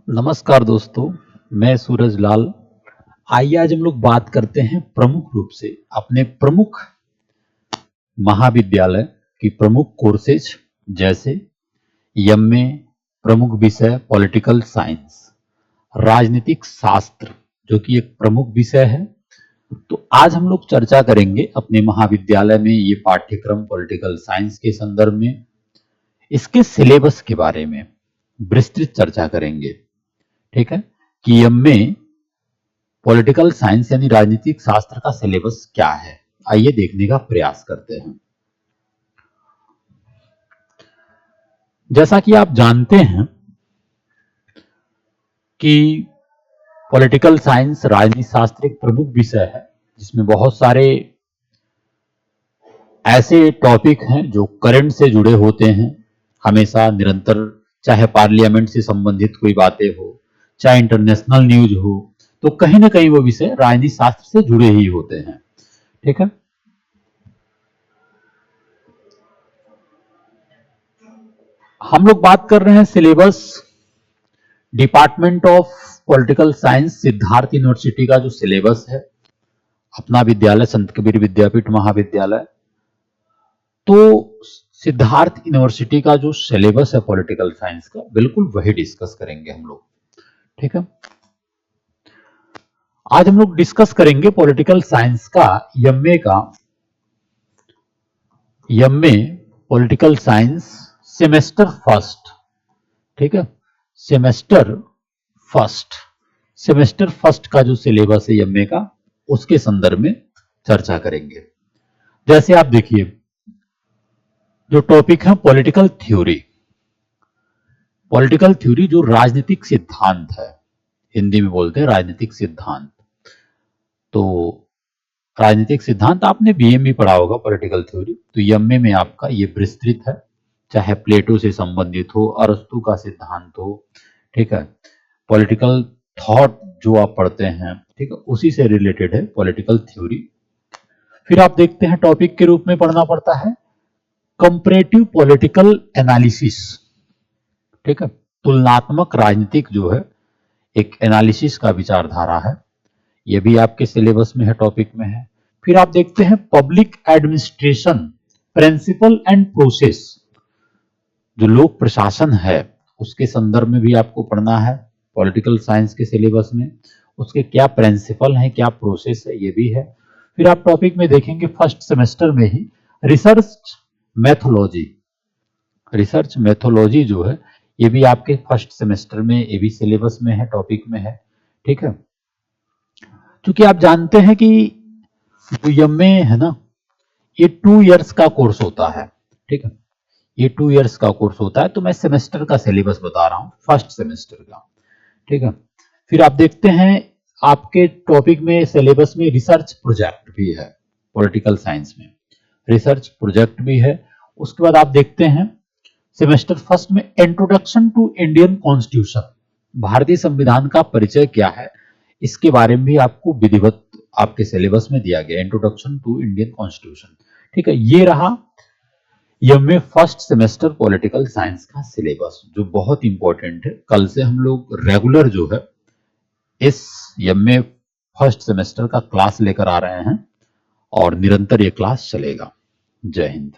नमस्कार दोस्तों, मैं सूरज लाल। आइए आज हम लोग बात करते हैं प्रमुख रूप से अपने प्रमुख महाविद्यालय की प्रमुख कोर्सेज, जैसे एमए प्रमुख विषय पॉलिटिकल साइंस, राजनीतिक शास्त्र जो कि एक प्रमुख विषय है। तो आज हम लोग चर्चा करेंगे अपने महाविद्यालय में ये पाठ्यक्रम पॉलिटिकल साइंस के संदर्भ में, इसके सिलेबस के बारे में विस्तृत चर्चा करेंगे। ठीक है कि एमए पॉलिटिकल साइंस यानी राजनीतिक शास्त्र का सिलेबस क्या है, आइए देखने का प्रयास करते हैं। जैसा कि आप जानते हैं कि पॉलिटिकल साइंस राजनीति शास्त्र एक प्रमुख विषय है जिसमें बहुत सारे ऐसे टॉपिक हैं जो करंट से जुड़े होते हैं, हमेशा निरंतर, चाहे पार्लियामेंट से संबंधित कोई बातें हो, चाहे इंटरनेशनल न्यूज हो, तो कहीं ना कहीं वो विषय राजनीति शास्त्र से जुड़े ही होते हैं। ठीक है, हम लोग बात कर रहे हैं syllabus. Department of political science Siddharth university का जो सिलेबस है, अपना विद्यालय संत कबीर विद्यापीठ महाविद्यालय, तो सिद्धार्थ यूनिवर्सिटी का जो सिलेबस है पॉलिटिकल साइंस का, बिल्कुल वही डिस्कस करेंगे हम लोग। ठीक है, आज हम लोग डिस्कस करेंगे पॉलिटिकल साइंस का MA political science semester first. ठीक है, सेमेस्टर फर्स्ट का जो सिलेबस है एमए का, उसके संदर्भ में चर्चा करेंगे। जैसे आप देखिए, जो टॉपिक है पॉलिटिकल थ्योरी जो राजनीतिक सिद्धांत है, हिंदी में बोलते हैं राजनीतिक सिद्धांत। तो राजनीतिक सिद्धांत आपने बीए में पढ़ा होगा पॉलिटिकल थ्योरी, तो एमए में आपका ये विस्तृत है, चाहे प्लेटो से संबंधित हो, अरस्तु का सिद्धांत हो। ठीक है, पॉलिटिकल थॉट जो आप पढ़ते हैं, ठीक है, उसी से रिलेटेड है पॉलिटिकल थ्योरी। फिर आप देखते हैं टॉपिक के रूप में पढ़ना पड़ता है कंपैरेटिव पॉलिटिकल एनालिसिस। ठीक है, तुलनात्मक राजनीतिक जो है एक एनालिसिस का विचारधारा है, ये भी आपके सिलेबस में है, टॉपिक में है। फिर आप देखते हैं public administration principle and process, जो लोक प्रशासन है उसके संदर्भ में भी आपको पढ़ना है पॉलिटिकल साइंस के सिलेबस में। उसके क्या प्रिंसिपल हैं, क्या प्रोसेस है, ये भी है। फिर आप टॉपिक में देखेंगे फर्स्ट सेमेस्टर में ही रिसर्च मैथोलॉजी जो है, ये भी आपके फर्स्ट सेमेस्टर में, ये भी सिलेबस में है, टॉपिक में है। ठीक है, क्योंकि आप जानते हैं कि जो एमए है ना, ये 2 इयर्स का कोर्स होता है। ठीक है, ये 2 इयर्स का कोर्स होता है, तो मैं सेमेस्टर का सिलेबस बता रहा हूं, फर्स्ट सेमेस्टर का। ठीक है, फिर आप देखते हैं आपके टॉपिक में, सिलेबस में रिसर्च प्रोजेक्ट भी है, पॉलिटिकल साइंस में रिसर्च प्रोजेक्ट भी है। उसके बाद आप देखते हैं सेमेस्टर फर्स्ट में इंट्रोडक्शन टू इंडियन कॉन्स्टिट्यूशन, भारतीय संविधान का परिचय क्या है, इसके बारे में भी आपको विधिवत आपके सिलेबस में दिया गया, इंट्रोडक्शन टू इंडियन कॉन्स्टिट्यूशन। ठीक है, ये रहा MA first semester political science का सिलेबस, जो बहुत इंपॉर्टेंट है। कल से हम लोग रेगुलर जो है इस एमए फर्स्ट सेमेस्टर का क्लास लेकर आ रहे हैं और निरंतर ये क्लास चलेगा। जय हिंद।